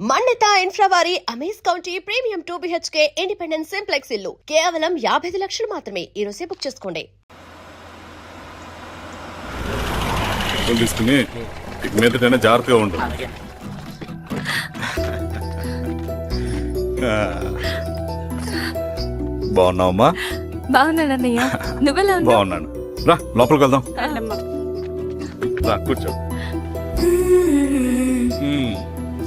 మన్నిత infra వారి amaze county premium 2 BHK independent simplex ఇల్లు కేవలం 55 లక్షలు మాత్రమే. ఈ రోజే బుక్ చేసుకోండి. తీసుకుని మీదటైనా జాగ్రత్తగా ఉండు. బాగున్నావమ్మా? బాగున్నాను అన్నయ్య, నువ్వెలా ఉన్నావు? బాగున్నాను. రా లోపలికి వెళ్దాం. రా కూర్చో.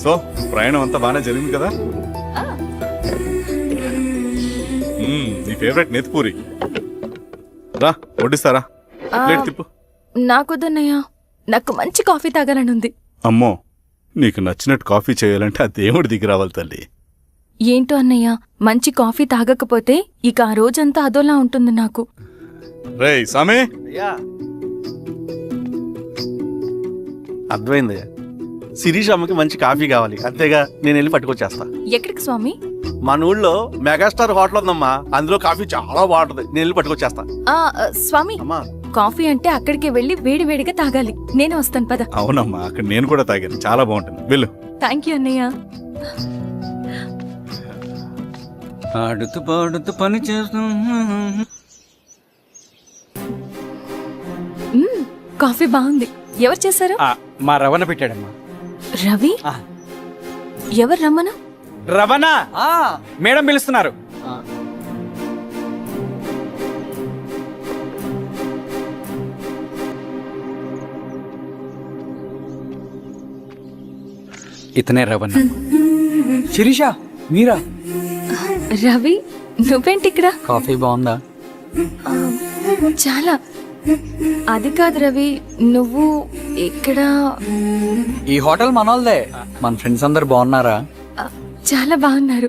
సో ప్రయాణం అంతా బాగానే జరిగింది కదా? నీ ఫేవరెట్ నెత్తిపూరి. రా వడ్డిస్తారా? ప్లేట్ తిప్పు. నాకొద్దన్నయ్య, నాకు మంచి కాఫీ తాగాలని ఉంది. అమ్మో, నీకు నచ్చినట్టు కాఫీ చేయాలంటే ఆ దేవుడి దిగి రావాలి తల్లి. ఏంటో అన్నయ్య, మంచి కాఫీ తాగకపోతే ఇక ఆ రోజంతా అదోలా ఉంటుంది నాకు. రేయ్ సామే, అర్థమైంది. శిరీష్ అమ్మకి మంచి కాఫీ కావాలి, అంతేగా నేను వెళ్ళి పట్టుకొచ్చేస్తా. ఎక్కడికి స్వామి? మన ఊళ్ళో మెగాస్టార్ హోటల్ ఉందమ్మా, అందులో కాఫీ చాలా బాగుంటది, నేను వెళ్ళి పట్టుకొచ్చేస్తా. స్వామి, అమ్మా కాఫీ అంటే అక్కడికి వెళ్ళి వేడి వేడిగా తాగాలి. నేను వస్తాను పద. అవునమ్మా, అక్కడ నేను కూడా తాగాను, చాలా బాగుంటుంది. వెళ్ళు. థ్యాంక్ యూ అన్నయ్య. ఆడుతూ పాడుతూ పని చేస్తూ. కాఫీ బాగుంది. ఎవరు చేశారు? మా రవణ పెట్టాడమ్మా. రవి? ఎవరు రమ్మన? రవణ మేడం పిలుస్తున్నారు. ఇతనే రవణ. శిరీష మీరా? రవి, నువ్వేంటి ఇక్కడ? కాఫీ బాగుందా? చాలా. అది కాదు రవి, నువ్వు ఇక్కడ? ఈ హోటల్ మనోల్దే. మన ఫ్రెండ్స్ అందరు బాగున్నారా? చాలా బాగున్నారు.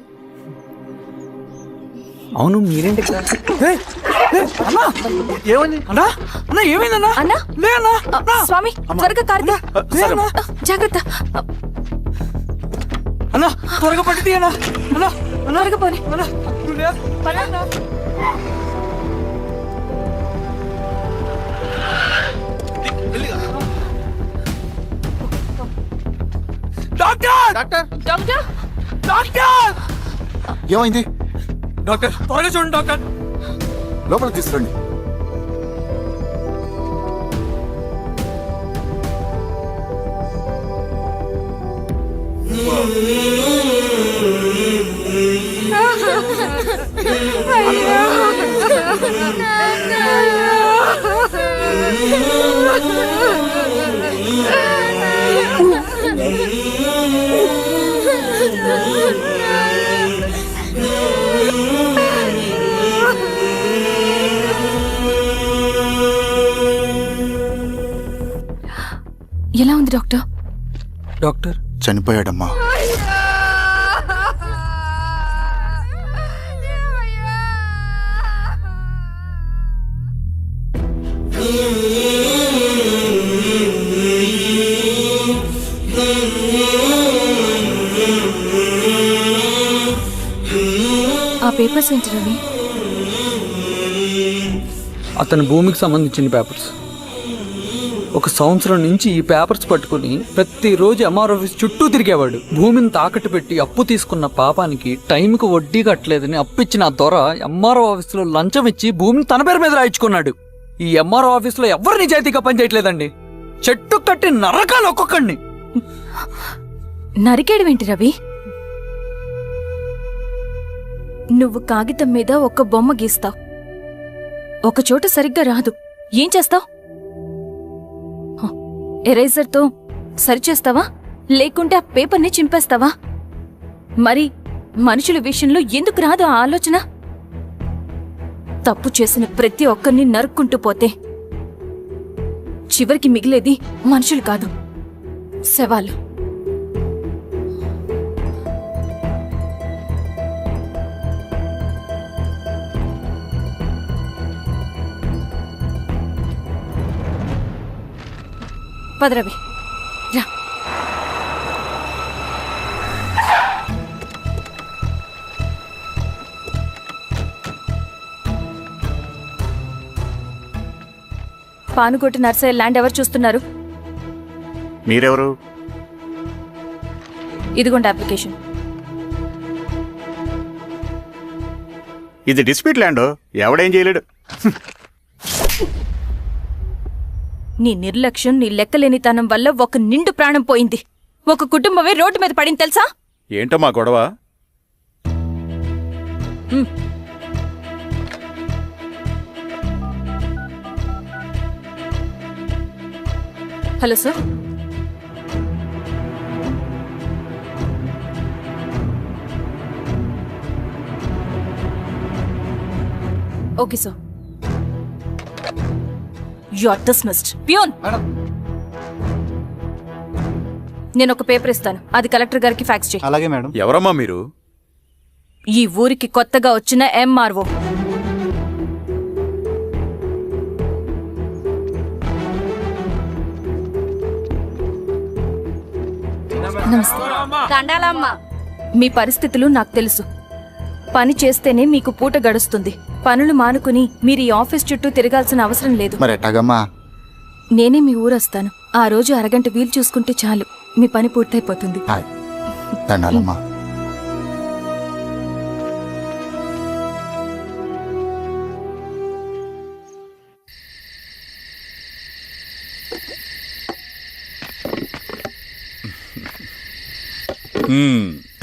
అవును, మీరేంటి ఇక్కడ? ఏమైంది అన్నా? అన్నా ఏమైందన్నా? అన్నా? లే అన్నా. స్వామి, త్వరగా కారుతా. జాగ్రత్త. అన్నా త్వరగా పట్టి అన్నా. అన్నా త్వరగా పోనీ. ఏమైంది డాక్టర్? త్వరగా చూడండి డాక్టర్. లోపలికి తీసుకురండి. ఎలా ఉంది డాక్టర్? డాక్టర్ చనిపోయాడమ్మా. ఆ పేపర్స్ ఏంటి రవి? అతని భూమికి సంబంధించిన పేపర్స్. ఒక సంవత్సరం నుంచి ఈ పేపర్స్ పట్టుకుని ప్రతిరోజు ఎంఆర్ ఆఫీస్ చుట్టూ తిరిగేవాడు. భూమిని తాకట్టు పెట్టి అప్పు తీసుకున్న పాపానికి టైంకి వడ్డీ కట్టలేదని అప్పిచ్చిన ఆ దొర ఎంఆర్ఓ ఆఫీసులో లంచం ఇచ్చి భూమిని తన పేరు మీద రాయించుకున్నాడు. ఈ ఎంఆర్ఓ ఆఫీసులో ఎవరు నిజాయితీగా పనిచేయట్లేదండి. చెట్టు కట్టి నరకాలు ఒక్కొక్కడిని. నరికేయడమేంటి రవి? నువ్వు కాగితం మీద ఒక బొమ్మ గీస్తావు, ఒక చోట సరిగ్గా రాదు, ఏం చేస్తావు? ఎరేజర్తో సరిచేస్తావా, లేకుంటే ఆ పేపర్ని చింపేస్తావా? మరి మనుషుల విషయంలో ఎందుకు రాదు ఆ ఆలోచన? తప్పు చేసిన ప్రతి ఒక్కరిని నరుక్కుంటూ పోతే చివరికి మిగిలేది మనుషులు కాదు, శవాలు. పదరవి రా. పానుగోటి నర్సయ్య ల్యాండ్ ఎవరు చూస్తున్నారు? మీరెవరు? ఇదిగోండి అప్లికేషన్. ఇది డిస్ప్యూట్ ల్యాండ్, ఎవడేం చేయలేడు. నీ నిర్లక్ష్యం, నీ లెక్కలేనితనం వల్ల ఒక నిండు ప్రాణం పోయింది. ఒక కుటుంబమే రోడ్డు మీద పడింది తెలుసా? ఏంటో మా గొడవ? Hello sir. Okay sir. You are dismissed. Peon, నేను ఒక పేపర్ ఇస్తాను, అది కలెక్టర్ గారికి ఫ్యాక్స్ చేయి. అలాగే మేడం. ఎవరమ్మా మీరు? ఈ ఊరికి కొత్తగా వచ్చిన ఎంఆర్ఓ. మీ పరిస్థితులు నాకు తెలుసు. పని చేస్తేనే మీకు పూట గడుస్తుంది. పనులు మానుకుని మీరు ఈ ఆఫీస్ చుట్టూ తిరగాల్సిన అవసరం లేదు. మరి ఎట్టాగమ్మా? నేనే మీ ఊరొస్తాను. ఆ రోజు అరగంట వీలు చూసుకుంటే చాలు, మీ పని పూర్తయిపోతుంది. హాయ్, దండాలమ్మా.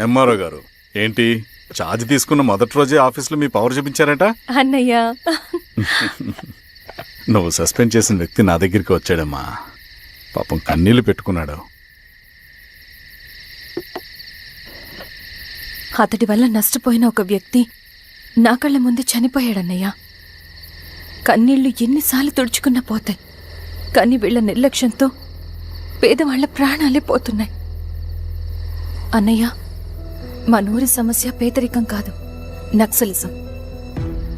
ఎంఆర్ఓ గారు, ఏంటి ఛార్జ్ తీసుకున్న మొదటి రోజే ఆఫీస్లో మీ పవర్ చూపించారట? అన్నయ్య, నువ్వు సస్పెండ్ చేసిన వ్యక్తి నా దగ్గరికి వచ్చాడమ్మా. పాపం కన్నీళ్లు పెట్టుకున్నాడు. అతడి వల్ల నష్టపోయిన ఒక వ్యక్తి నా కళ్ళ ముందు చనిపోయాడన్నయ్య. కన్నీళ్లు ఎన్నిసార్లు తుడుచుకున్నా పోతాయి, కానీ వీళ్ళ నిర్లక్ష్యంతో పేదవాళ్ల ప్రాణాలే పోతున్నాయి. అన్నయ్య, మనూరి సమస్య పేదరికం కాదు, నక్సలిజం.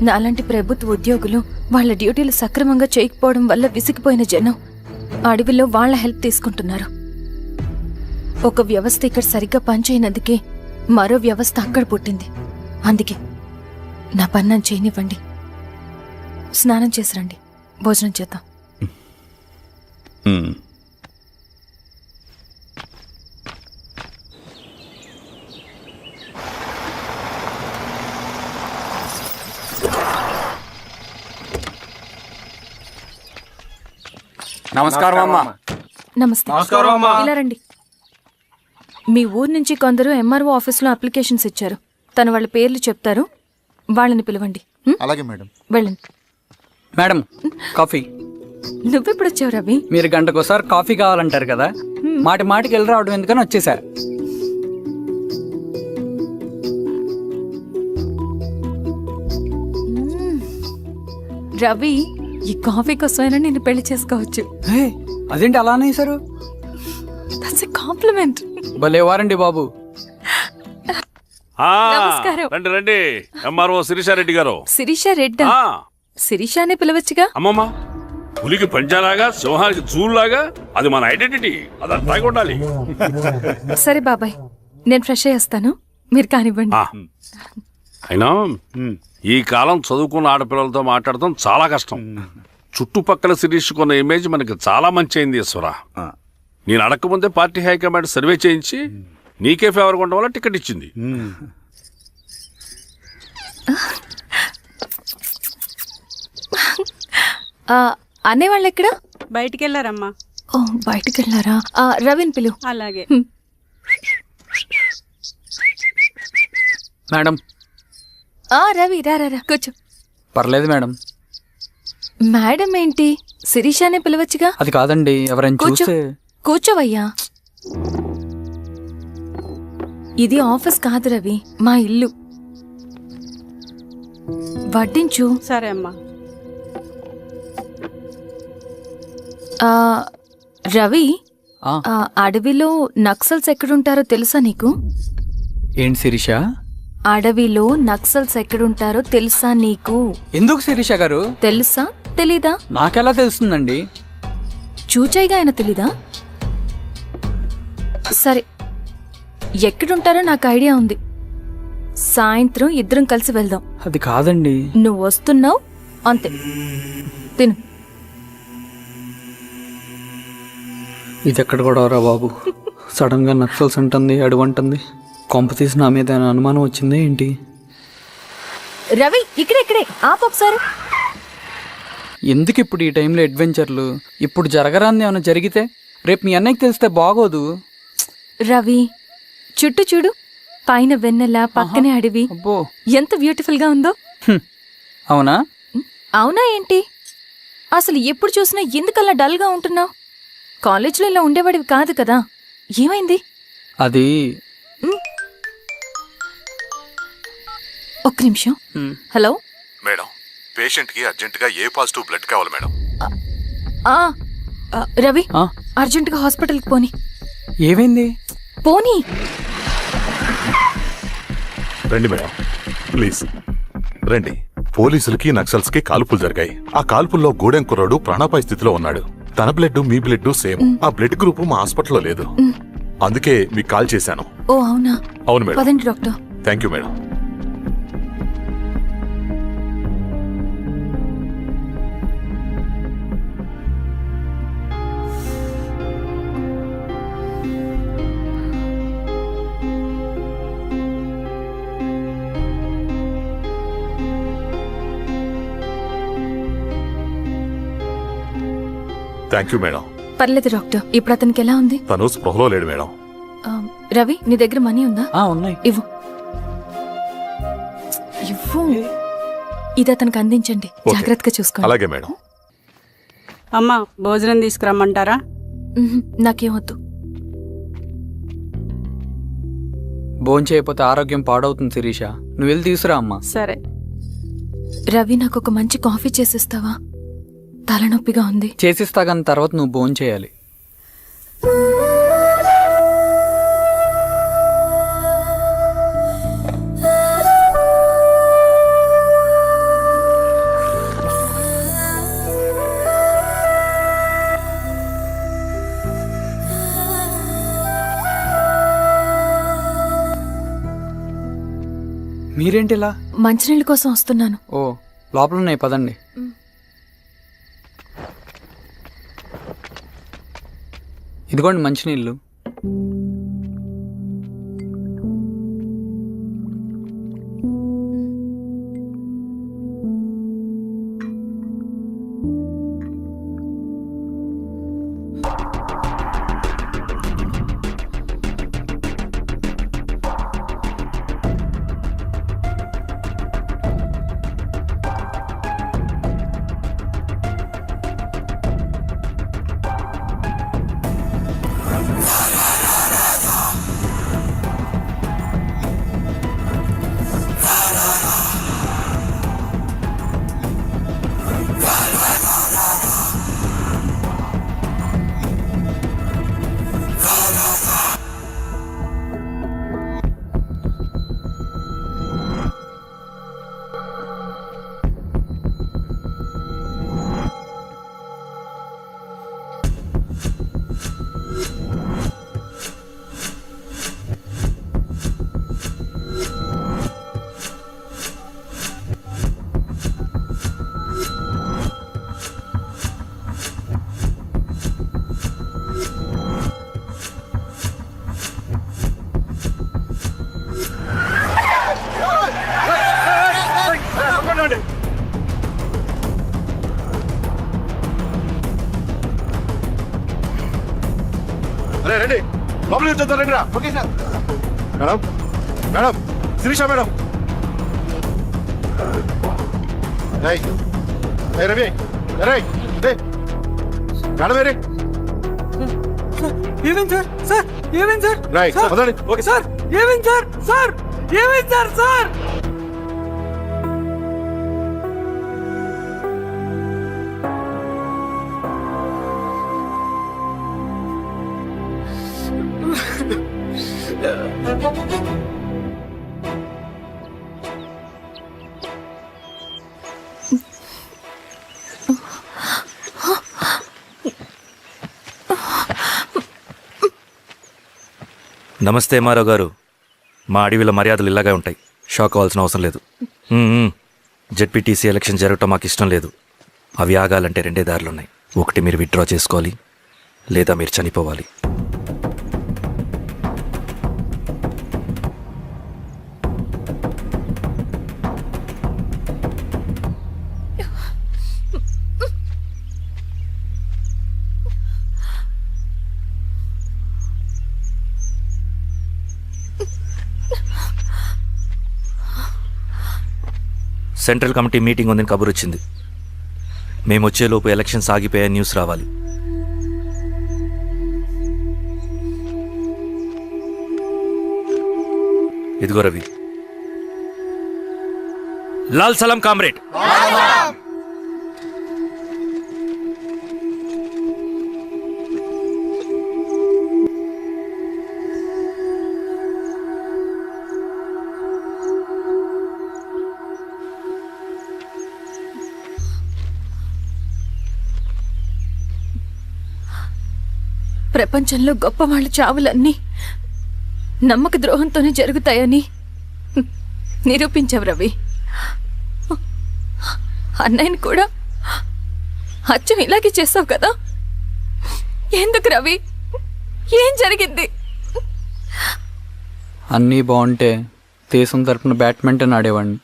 నాలాంటి ప్రభుత్వ ఉద్యోగులు వాళ్ళ డ్యూటీలు సక్రమంగా చేయకపోవడం వల్ల విసిగిపోయిన జనం అడవిలో వాళ్ళ హెల్ప్ తీసుకుంటున్నారు. ఒక వ్యవస్థ ఇక్కడ సరిగ్గా పనిచేయనందుకే మరో వ్యవస్థ అక్కడ పుట్టింది. అందుకే నా పన్నం చేయనివ్వండి. స్నానం చేసి రండి, భోజనం చేద్దాం. నమస్కారం అమ్మా. నమస్తే. ఇలా రండి. మీ ఊరు నుంచి కొందరు ఎంఆర్ఓ ఆఫీస్లో అప్లికేషన్స్ ఇచ్చారు. తను వాళ్ళ పేర్లు చెప్తారు, వాళ్ళని పిలవండి. అలాగే మేడం. వెళ్ళండి. Madam, coffee. నువ్వెప్పుడు వచ్చావు రవి? మీరు గంటకోసారి కాఫీ కావాలంటారు కదా, మాటి మాటికి వెళ్ళి రావడం ఎందుకని వచ్చేసా. రవి, ఈ కాఫీ కోసమైనా నేను పెళ్లి చేసుకోవచ్చు. అదేంటి అలా అనేసారు? That's a compliment. భలేవారండి బాబు. నమస్కారం. రండి రండి. ఎంఆర్ఓ శిరీషారెడ్డి గారు. శిరీష రెడ్డా? శిరీష అనే పిలవచ్చుగా. అమ్మమ్మ, పులికి పంజాలాగా సింహానికి జూలాగా అది మన ఐడెంటిటీ, అదంతా ఉండాలి. సరే బాబాయ్, నేను ఫ్రెష్ అయ్యేస్తాను, మీరు కానివ్వండి. అయినా ఈ కాలం చదువుకున్న ఆడపిల్లలతో మాట్లాడటం చాలా కష్టం. చుట్టుపక్కల శిరీష్ కొన్న ఇమేజ్ మనకి చాలా మంచి అయింది ఈశ్వర. నేను అడగకముందే పార్టీ హైకమాండ్ సర్వే చేయించి నీకే ఫేవర్గా ఉండడం వల్ల టికెట్ ఇచ్చింది. అనేవాళ్ళు ఎక్కడ? బయటికెళ్ళారమ్మా. ఓ, బయటికెళ్ళారా? రవిని పిలు. అలాగే. మేడం. రవి, రా రా, కూర్చో. పర్లేదు మేడం. మేడం ఏంటి, శిరీషానే పిలవచ్చుగా. అది కాదండి, ఎవరైనా కూర్చో. చూస్తే. కూర్చోవయ్యా. ఇది ఆఫీస్ కాదు రవి, మా ఇల్లు. వడ్డించు. సరే అమ్మా. రవి, ఆ, అడవిలో నక్సల్స్ ఎక్కడుంటారో తెలుసా నీకు? ఏంటి శిరీష? అడవిలో నక్సల్స్ ఎక్కడుంటారో తెలుసా నీకు? ఎందుకు శిరీష గారు? తెలుసా తెలీదా? నాకెలా తెలుస్తుందండి? చూచాయిగా ఆయన తెలీదా? సరే, ఎక్కడుంటారో నాకు ఐడియా ఉంది. సాయంత్రం ఇద్దరం కలిసి వెళ్దాం. అది కాదండి. నువ్వు వస్తున్నావు అంతే, తిను. ఇది ఎక్కడ కూడా రా బాబు, సడన్గా నక్సల్స్ అంటుంది, అడుగుంటుంది. కొంప తీసి నా మీద ఏమైనా అనుమానం వచ్చిందే ఏంటి? రవి ఇక్కడే ఆపు ఒకసారి. ఎందుకు ఇప్పుడు ఈ టైంలో అడ్వెంచర్లు? ఇప్పుడు జరగరాంది ఏమైనా జరిగితే రేపు మీ అన్నయ్యకి తెలిస్తే బాగోదు. రవి చుట్టూ చూడు, పైన వెన్నెల, పక్కనే అడవి. అబ్బో, ఎంత బ్యూటిఫుల్ గా ఉందో. అవునా? అవునా ఏంటి? అసలు ఎప్పుడు చూసినా ఎందుకలా డల్ గా ఉంటున్నావు? కాలేజీలో ఇలా ఉండేవాడివి కాదు కదా, ఏమైంది? అది ఒక్క నిమిషం. హలో మేడం, పేషెంట్కి అర్జెంటుగా ఏ పాజిటివ్ బ్లడ్ కావాలి మేడం. రవి ఆ? అర్జెంటుగా హాస్పిటల్కి పోని. ఏమైంది? పోనీ. రండి మేడం, ప్లీజ్ రండి. పోలీసులకి నక్సల్స్కి కాల్పులు జరిగాయి. ఆ కాల్పుల్లో గూడెం కుర్రాడు ప్రాణాపాయ స్థితిలో ఉన్నాడు. తన బ్లడ్ మీ బ్లడ్ సేమ్. ఆ బ్లడ్ గ్రూప్ మా హాస్పిటల్లో లేదు. అందుకే మీకు కాల్ చేశాను. ఓ అవునా? అవును మేడం. పదండి doctor. Thank you madam. Thank you madam. పర్లేదు డాక్టర్, ఇప్పుడు అతనికి ఎలా ఉంది? తను స్పృహలో లేడు మేడం. రవి నీ దగ్గర మనీ ఉందా? ఉన్నాయి. ఇవ్వు. ఇది అతనికి అందించండి, ఓకే. జాగ్రత్తగా చూసుకోండి. అలాగే మేడం. అమ్మా భోజనం తీసుకురమ్మంటారా? నాకేం వద్దు. భోంచేయకపోతే ఆరోగ్యం పాడవుతుంది శిరీష. నువ్వు వెళ్ళి తీసురా అమ్మా. సరే. రవి నాకు ఒక మంచి కాఫీ చేసిస్తావా? తలనొప్పిగా ఉంది. చేసిస్తా కానీ తర్వాత నువ్వు భోంచేయాలి. మీరేంటిలా? మంచినీళ్ళ కోసం వస్తున్నాను. ఓ, లోపల ఉన్నాయి, పదండి. ఇదిగోండి మంచినీళ్ళు. రండి, లోపలికి వచ్చేద్దాం, రండి రా. Madam, madam, Shirisha madam. Ravi, madam వేరే. ఏమైంది సార్? సార్ ఏమైంది సార్? రైట్, వదండి. ఓకే సార్ ఏమైంది సార్? సార్ ఏమైంది సార్? సార్ నమస్తే ఎంఆర్ఓ గారు. మా అడవిలో మర్యాదలు ఇలాగే ఉంటాయి. షాక్ అవ్వాల్సిన అవసరం లేదు. జెడ్పీటీసీ ఎలక్షన్ జరగటం మాకు ఇష్టం లేదు. అవి ఆగాలంటే రెండే దారులు ఉన్నాయి. ఒకటి మీరు విత్డ్రా చేసుకోవాలి, లేదా మీరు చనిపోవాలి. సెంట్రల్ కమిటీ మీటింగ్ ఉందని కబురు వచ్చింది. మేము వచ్చేలోపు ఎలక్షన్స్ ఆగిపోయే న్యూస్ రావాలి. ఇదిగో రవి. లాల్ సలాం కామ్రేడ్. ప్రపంచంలో గొప్ప వాళ్ళ చావులన్నీ నమ్మక ద్రోహంతోనే జరుగుతాయని నిరూపించావు రవి. అన్నయ్యని కూడా అచ్చం ఇలాగే చేస్తావు కదా? ఎందుకు రవి? ఏం జరిగింది? అన్నీ బాగుంటే దేశం తరపున బ్యాడ్మింటన్ ఆడేవాడిని.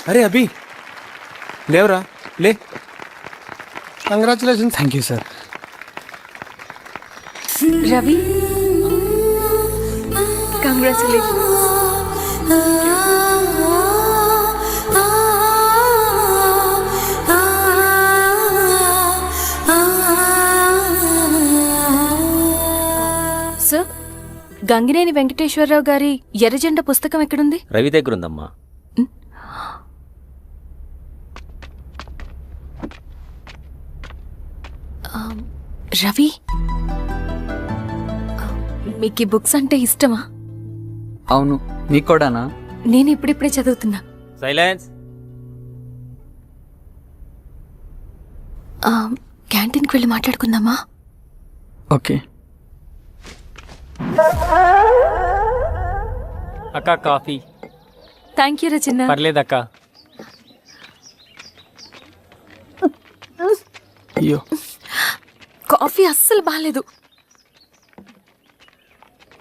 అరే అభి, లేవరా, లే. Congratulation. Thank you sir. Ravi, congratulation. Sir, Gangineni Venkateswararao గారి ఎర్రజెండ పుస్తకం ఎక్కడుంది? రవి దగ్గర ఉందమ్మా. రవి, మీకు ఈ బుక్స్ అంటే ఇష్టమా? అవును, నీకు కూడానా? నేను ఇప్పుడిప్పుడే చదువుతున్నా. సైలెన్స్. క్యాంటీన్కి వెళ్ళి మాట్లాడుకుందామా? ఓకే. అక్క కాఫీ. థ్యాంక్ యూ రచన. పర్లేదక్క. అయ్యో, కాఫీ అస్సలు బాగాలేదు.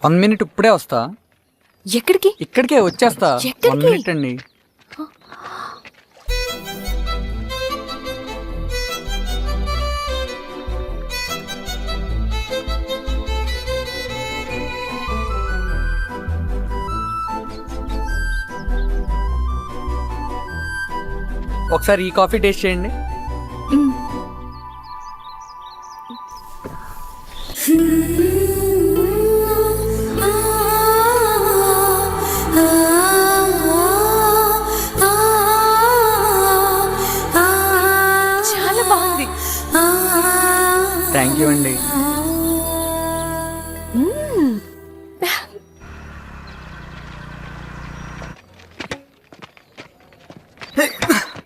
1 minute ఇప్పుడే వస్తా. ఎక్కడికి? ఇక్కడికే వచ్చేస్తా. 1 minute అండి. ఒకసారి ఈ కాఫీ టేస్ట్ చేయండి. చాలా బాగుంది. థ్యాంక్ యూ అండి.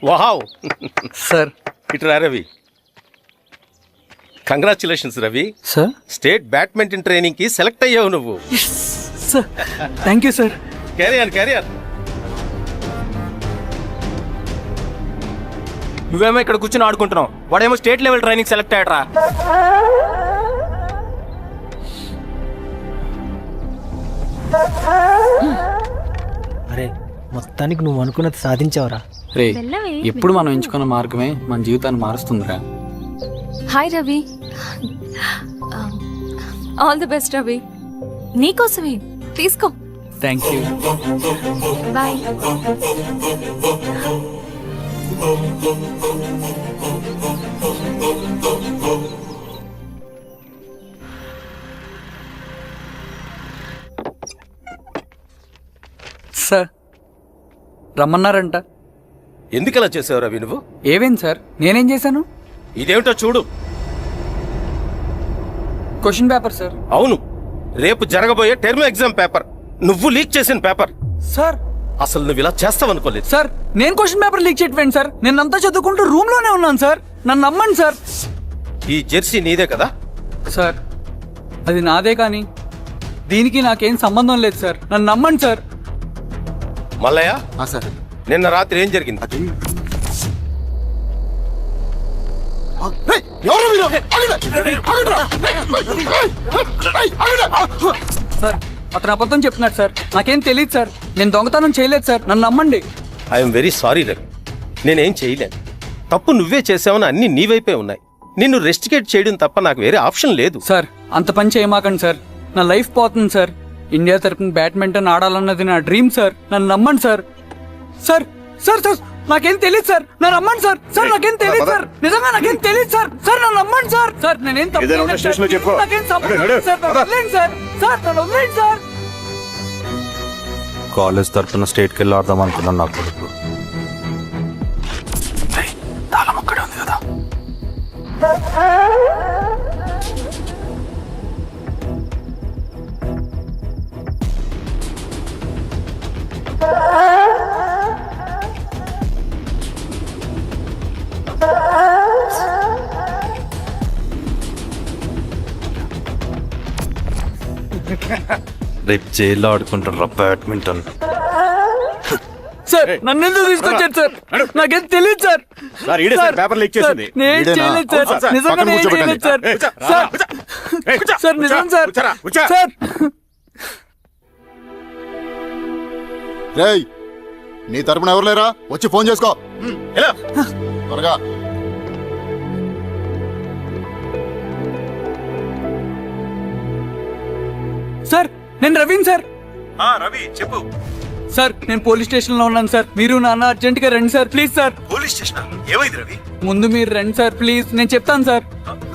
వావ్. సార్. ఇట్రా Ravi. Congratulations Ravi. Sir, state badminton training కి సెలెక్ట్ అయ్యావు నువ్వు. Sir, thank you sir. Carrier. నువ్వేమో ఇక్కడ కూర్చొని ఆడుకుంటున్నావు, వాడేమో స్టేట్ లెవెల్ ట్రైనింగ్ సెలెక్ట్ అయ్యాడ్రా. అరే, మొత్తానికి నువ్వు అనుకున్నది సాధించావురా. రే, ఎప్పుడు మనం ఎంచుకున్న మార్గమే మన జీవితాన్ని మారుస్తుందిరా. Hi Ravi. All the best Ravi. నీకోసమే, తీసుకో. Thank you. బాయ్. సార్ రమ్మన్నారంట. ఎందుకు అలా చేసావు రవి నువ్వు? ఏవేం సార్, నేనేం చేశాను? ఇదేమిటో చూడు. Question paper sir. అవును, రేపు జరగబోయే టర్మ్ ఎగ్జామ్ పేపర్. నువ్వు లీక్ చేసిన పేపర్. సార్ అసలు నువ్వు ఇలా చేస్తావనుకోలేదు. సార్ నేను క్వశ్చన్ పేపర్ లీక్ చేయట్లేండి సార్. నేనంతా చదువుకుంటూ రూమ్ లోనే ఉన్నాను సార్. నన్ను నమ్మండి సార్. ఈ జెర్సీ నీదే కదా? సార్ అది నాదే, కానీ దీనికి నాకేం సంబంధం లేదు సార్. నన్ను నమ్మండి సార్. మల్లయ్య, సార్ నిన్న రాత్రి ఏం జరిగింది? సార్ అతను అబద్ధం చెప్తున్నాడు సార్. నాకేం తెలియదు సార్. నేను దొంగతనం చేయలేదు సార్. నన్ను నమ్మండి. ఐఎమ్ వెరీ సారీ రవి, నేనేం చేయలేను. తప్పు నువ్వే చేసావని అన్ని నీ వైపే ఉన్నాయి. నిన్ను రెస్టికేట్ చేయడం తప్ప నాకు వేరే ఆప్షన్ లేదు. సార్ అంత పని చేయమాకండి సార్. నా లైఫ్ పోతుంది సార్. ఇండియా తరపున బ్యాడ్మింటన్ ఆడాలన్నది నా డ్రీమ్ సార్. నన్ను నమ్మండి సార్. సార్ సార్ సార్ నాకేం తెలియదు సార్. నన్ను నమ్మండి సార్. సార్ నాకేం తెలియదు సార్. నిజంగా నాకేం తెలియదు సార్. సార్ నన్ను నమ్మండి సార్. సార్ నేనేం తప్పు చేయలేదు సార్. నాకేం సంబంధం లేదు సార్. నన్ను వదిలేయండి సార్. సార్ నన్ను వదిలేయండి సార్. కాలేజ్ తరఫున స్టేట్కి వెళ్ళి ఆడదాం అనుకున్నాను నా కొడుకు. తాళం అక్కడే ఉంది కదా. రేపు జైల్లో ఆడుకుంటారా బ్యాడ్మింటన్? సార్ నన్ను ఎందుకు తీసుకొచ్చారు సార్? నాకేం తెలియదు సార్. పేపర్ లీక్ చేసింది. నేను చేయలేదు సార్. నిజంగా నేను చేయలేదు సార్. సార్ నిజం సార్. సార్ రేయ్, నీ తరపున ఎవరు లేరా? వచ్చి ఫోన్ చేసుకో త్వరగా. సార్ నేను రవీన్ సార్. రవి చెప్పు. సార్ నేను పోలీస్ స్టేషన్ లో ఉన్నాను సార్. మీరు నాన్న అర్జెంట్ గా రండి sir, please sir. Police station ఏమైంది రవి? ముందు మీరు రండి సార్ ప్లీజ్. నేను చెప్తాను సార్.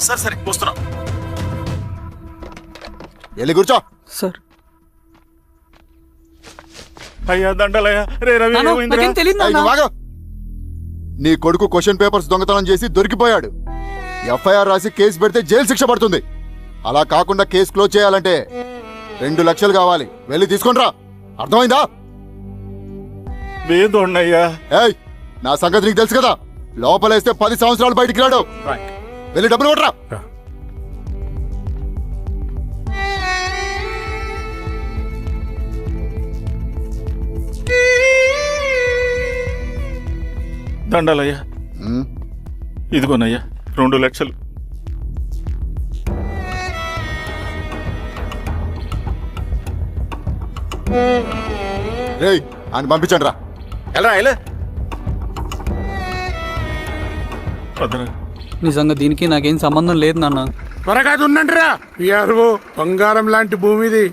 సరే సరే వస్తున్నా. వెళ్ళి కూర్చో. సార్ అయ్యా దండలయ్యా. రే రవి నాన్న, ఏమైందిరా? నాకేం తెలియదు ఏయ్, నాన్న. నువ్వు ఆగు. నీ కొడుకు క్వశ్చన్ పేపర్స్ దొంగతనం చేసి దొరికిపోయాడు. ఎఫ్ఐఆర్ రాసి కేసు పెడితే జైలు శిక్ష పడుతుంది. అలా కాకుండా కేసు క్లోజ్ చేయాలంటే 2 లక్షలు కావాలి. వెళ్ళి తీసుకొనిరా. అర్థమైందా? వేదోన్నయ్యా. ఏయ్, నా సంగతి నీకు తెలుసు కదా. లోపలేస్తే 10 సంవత్సరాలు బయటికి రాడు. వెళ్ళి డబ్బులు కొట్టరా. దండాలయ్యా. ఇదిగోనయ్యా 2 లక్షలు. రేయ్, ఆయన పంపించండి రా. ఎలా నిజంగా దీనికి నాకేం సంబంధం లేదు నాన్న. త్వరగా ఉండండిరా. బంగారం లాంటి భూమిది.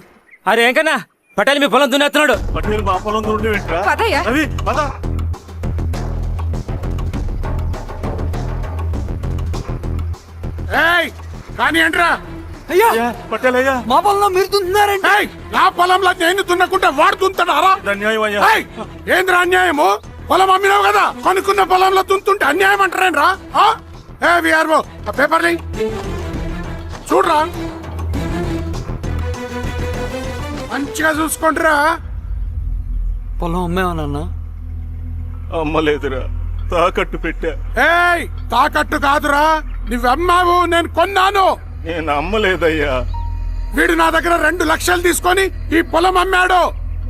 అరే ఏంకన్నా పటేల్ మీ పొలం దున్నేస్తున్నాడు. పటేల్ మా పొలం నుండి వింటరా? రవి పద. కానీ ఏంట్రా? అయ్యా పటేల్ అయ్యా. మా పొలంలో మీరు దున్నుతున్నారండి. నా పొలంలో నేను దున్నకుంటే వాడు దున్నుతాడారా? అన్యాయం అయ్యా. ఏంద్రా అన్యాయము? పొలం అమ్మినావు కదా, కొనుక్కున్న పొలంలో దున్నుతుంటే అన్యాయం అంటారేంట్రా? విఆర్ఓ ఆ పేపర్ చూడరా, మంచిగా చూసుకోండిరా. పొలం అమ్మేవా నాన్న? అమ్మలేదురా, తాకట్టు పెట్టా. ఏయ్, తాకట్టు కాదురా, నువ్వమ్మావు, నేను కొన్నాను. నేను అమ్మలేదయ్యా. వీడు నా దగ్గర 2 లక్షలు తీసుకొని ఈ పొలం అమ్మాడు.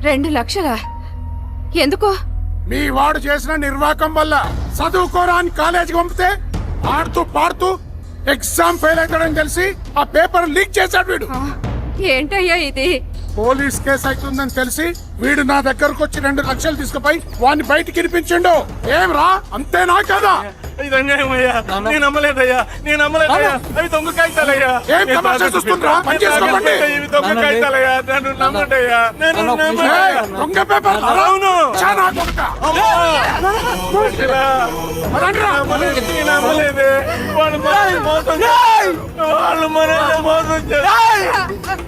2 లక్షలా? ఎందుకో? మీ వాడు చేసిన నిర్వాకం వల్ల చదువుకోరా అని కాలేజీకి పంపితే ఆడుతూ పాడుతూ ఎగ్జామ్ ఫెయిల్ అవుతాడని తెలిసి ఆ పేపర్ లీక్ చేశాడు వీడు. ఏంటయ్యా ఇది? పోలీస్ కేసు అవుతుందని తెలిసి వీడు నా దగ్గరకు వచ్చి 2 లక్షలు తీసుకుపోయి వాడిని బయటికి వినిపించిండు. ఏం రా, అంతేనా కదా? ఇది అన్యాయం అయ్యా. నేను అమ్మలేదయ్యా. నేను అమ్మలేదయ్యా. అవి దొంగ కాగితాలయ్యా. ఏం తమాషా చూస్తుండ్రా? పని చేసుకోమండి. ఇవి దొంగ కాగితాలయ్యా. నన్ను నమ్మండయ్యా. నేను ఏయ్, దొంగ పేపర్. అవును. చానా దొంగ. నేను అమ్మలేదే. వాళ్ళు మనల్ని మోసం చేశారు. వాళ్ళు మనల్ని మోసం చేశారు.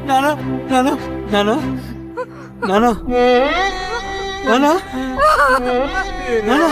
నాన్న నాన్న నాన్న నానా నానా నానా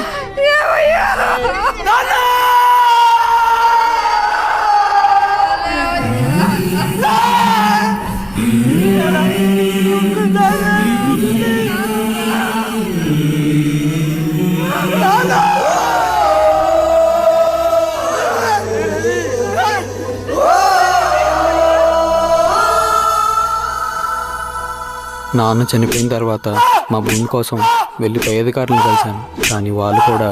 నాన్న చనిపోయిన తర్వాత మా భూమి కోసం వెళ్ళి పై అధికారులను కలిశాను, కానీ వాళ్ళు కూడా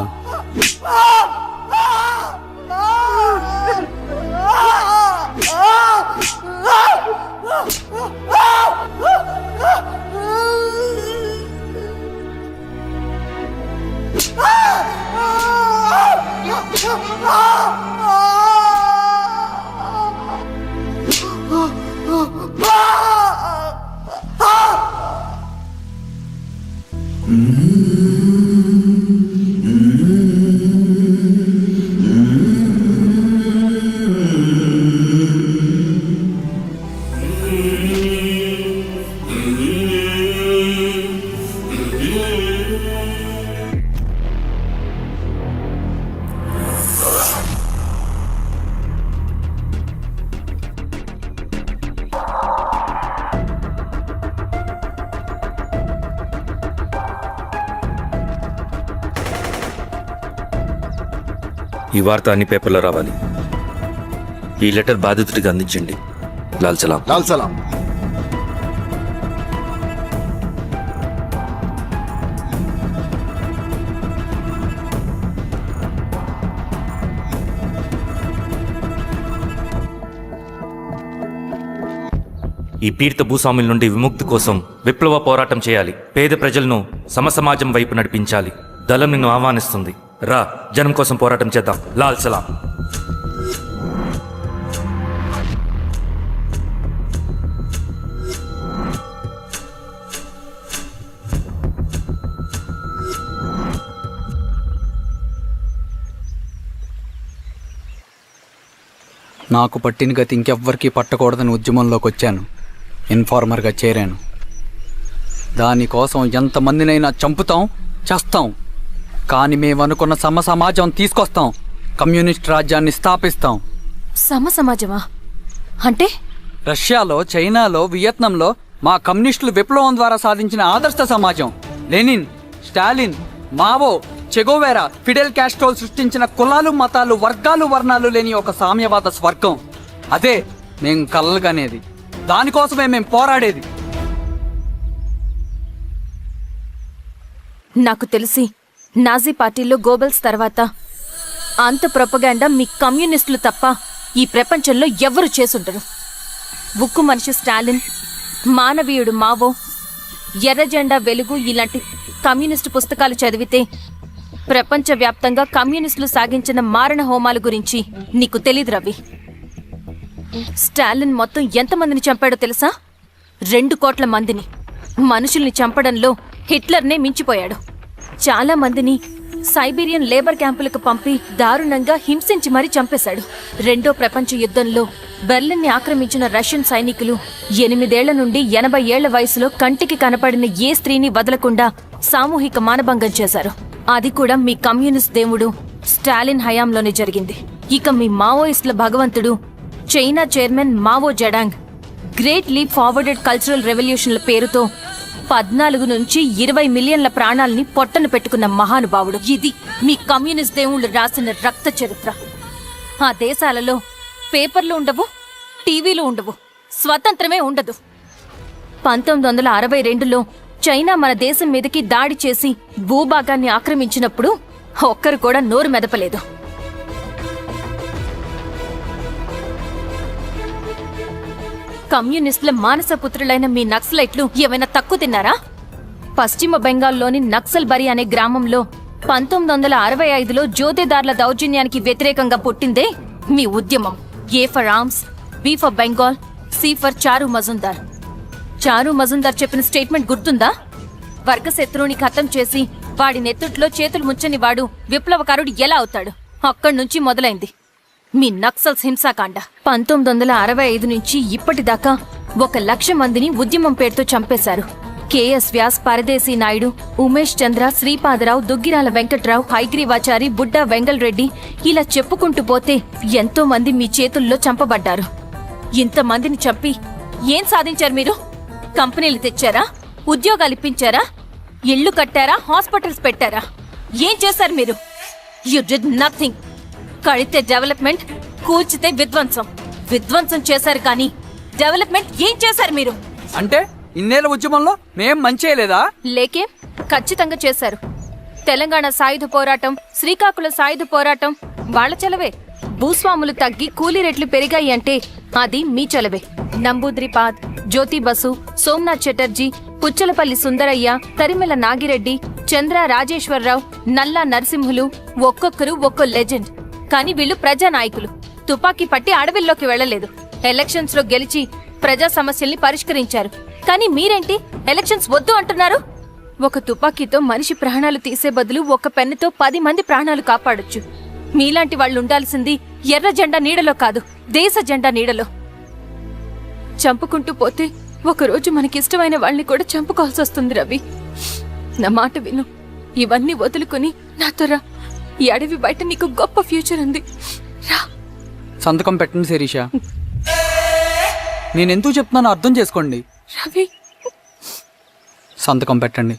ఈ వార్త అన్ని పేపర్లో రావాలి. ఈ లెటర్ బాధితుడికి అందించండి. లాల్ సలాం. లాల్ సలాం. ఈ పీడిత భూస్వాముల నుండి విముక్తి కోసం విప్లవ పోరాటం చేయాలి. పేద ప్రజలను సమసమాజం వైపు నడిపించాలి. దళం నిన్ను ఆహ్వానిస్తుంది. రా, జనం కోసం పోరాటం చేద్దాం. లాల్ సలాం. నాకు పట్టిన గతి ఇంకెవ్వరికీ పట్టకూడదని ఉద్యమంలోకి వచ్చాను. ఇన్ఫార్మర్గా చేరాను. దానికోసం ఎంతమందినైనా చంపుతాం, చేస్తాం. కానీ మేమనుకున్న సమాజం తీసుకొస్తాం. కమ్యూనిస్ట్ రాజ్యాన్ని స్థాపిస్తాం. సమాజమా అంటే? రష్యాలో, చైనాలో, వియత్నంలో మా కమ్యూనిస్టులు విప్లవం ద్వారా సాధించిన ఆదర్శ సమాజం. Lenin, Stalin, Mao, Che Guevara, Fidel కాస్ట్రోల్ సృష్టించిన కులాలు, మతాలు, వర్గాలు, వర్ణాలు లేని ఒక సామ్యవాద స్వర్గం. అదే మేం కలలుగనేది. దానికోసమే మేం పోరాడేది. నాకు తెలిసి నాజీ పార్టీలో గోబెల్స్ తర్వాత అంత ప్రొపగాండా మీ కమ్యూనిస్టులు తప్ప ఈ ప్రపంచంలో ఎవ్వరూ చేసుండరు. ఉక్కు మనిషి స్టాలిన్, మానవీయుడు మావో, ఎర్ర జెండా వెలుగు ఇలాంటి కమ్యూనిస్టు పుస్తకాలు చదివితే ప్రపంచవ్యాప్తంగా కమ్యూనిస్టులు సాగించిన మారణ హోమాల గురించి నీకు తెలీదు రవి. స్టాలిన్ మొత్తం ఎంతమందిని చంపాడో తెలుసా? 2 కోట్ల మందిని. మనుషుల్ని చంపడంలో హిట్లర్నే మించిపోయాడు. చాలా మందిని సైబీరియన్ లేబర్ క్యాంపులకు పంపి దారుణంగా హింసించి మరీ చంపేశాడు. 2వ ప్రపంచ యుద్ధంలో బెర్లిన్ని ఆక్రమించిన రష్యన్ సైనికులు 8 ఏళ్ల నుండి 80 ఏళ్ల వయసులో కంటికి కనపడిన ఏ స్త్రీని వదలకుండా సామూహిక మానభంగం చేశారు. అది కూడా మీ కమ్యూనిస్ట్ దేవుడు స్టాలిన్ హయాంలోనే జరిగింది. ఇక మీ మావోయిస్టుల భగవంతుడు China chairman Mao Zedong great leap forwarded cultural రెవల్యూషన్ల పేరుతో 14 నుంచి 20 మిలియన్ల ప్రాణాలని పొట్టను పెట్టుకున్న మహానుభావుడు. ఇది మీ కమ్యూనిస్ట్ దేవుళ్ళు రాసిన రక్త చరిత్ర. ఆ దేశాలలో పేపర్లు ఉండవు, టీవీలు ఉండవు, స్వతంత్రమే ఉండదు. 1962లో చైనా మన దేశం మీదకి దాడి చేసి భూభాగాన్ని ఆక్రమించినప్పుడు ఒక్కరు కూడా నోరు మెదపలేదు. కమ్యూనిస్టుల మానసపుత్రులైన మీ నక్సలైట్లు ఏమైనా తక్కువ తిన్నారా? పశ్చిమ బెంగాల్లోని నక్సల్ బరి అనే గ్రామంలో 1965లో జోతేదార్ల దౌర్జన్యానికి వ్యతిరేకంగా పుట్టిందే మీ ఉద్యమం. A for arms, B for Bengal, C for Charu Majumdar. చారు మజుందార్ చెప్పిన స్టేట్మెంట్ గుర్తుందా? వర్గశత్రువుని ఖతం చేసి వాడి నెత్తుట్లో చేతులు ముంచని వాడు విప్లవకారుడు ఎలా అవుతాడు? అక్కడి నుంచి మొదలైంది మీ నక్సల్స్ హింసాకాండ. 1965 నుంచి ఇప్పటిదాకా 1 లక్ష మందిని ఉద్యమం పేరుతో చంపేశారు. కేఎస్ వ్యాస్, పరదేశీ నాయుడు, ఉమేష్ చంద్ర, శ్రీపాదరావు, దుగ్గిరాల వెంకట్రావు, హైగ్రీవాచారి, బుడ్డా వెంగల్ రెడ్డి ఇలా చెప్పుకుంటూ పోతే ఎంతో మంది మీ చేతుల్లో చంపబడ్డారు. ఇంతమందిని చంపి ఏం సాధించారు మీరు? కంపెనీలు తెచ్చారా? ఉద్యోగాలు ఇప్పించారా? ఇళ్లు కట్టారా? హాస్పిటల్స్ పెట్టారా? ఏం చేశారు మీరు? You did nothing. కడితే డెవలప్మెంట్, కూర్చితే విధ్వంసం. విధ్వంసం చేశారు కానీ డెవలప్మెంట్ ఏం చేశారు మీరు? అంటే ఇన్నేళ్ల ఉద్యమంలో మేం మంచి చేయలేదా? లేకే, ఖచ్చితంగా చేశారు. తెలంగాణ సాయుధ పోరాటం, శ్రీకాకుళం సాయుధ పోరాటం వాళ్ళ చలవే. భూస్వాములు తగ్గి కూలీ రేట్లు పెరిగాయి అంటే అది మీ చలవే. నంబూద్రిపాద్, జ్యోతి బసు, సోమనాథ్ చటర్జీ, పుచ్చలపల్లి సుందరయ్య, తరిమెల నాగిరెడ్డి, చంద్ర రాజేశ్వరరావు, నల్లా నరసింహులు ఒక్కొక్కరు ఒక్కో లెజెండ్. కానీ వీళ్ళు ప్రజానాయకులు. తుపాకీ పట్టి అడవిల్లోకి వెళ్లలేదు. ఎలక్షన్స్ లో గెలిచి ప్రజా సమస్యల్ని పరిష్కరించారు. కానీ మీరేంటి ఎలక్షన్స్ వద్దు అంటున్నారు? ఒక తుపాకీతో మనిషి ప్రాణాలు తీసే బదులు ఒక పెన్నుతో 10 మంది ప్రాణాలు కాపాడొచ్చు. మీలాంటి వాళ్ళు ఉండాల్సింది ఎర్ర జెండా నీడలో కాదు, దేశ జెండా నీడలో. చంపుకుంటూ పోతే ఒకరోజు మనకిష్టమైన వాళ్ళని కూడా చంపుకోవాల్సి వస్తుంది రవి. నా మాట విను. ఇవన్నీ వదులుకుని నాతో రా. ఈ అడవి బయట నీకు గొప్ప ఫ్యూచర్ ఉంది. రా. సంతకం పెట్టండి శిరీష. నేనెందుకు చెప్తున్నానో అర్థం చేసుకోండి. రవి, సంతకం పెట్టండి.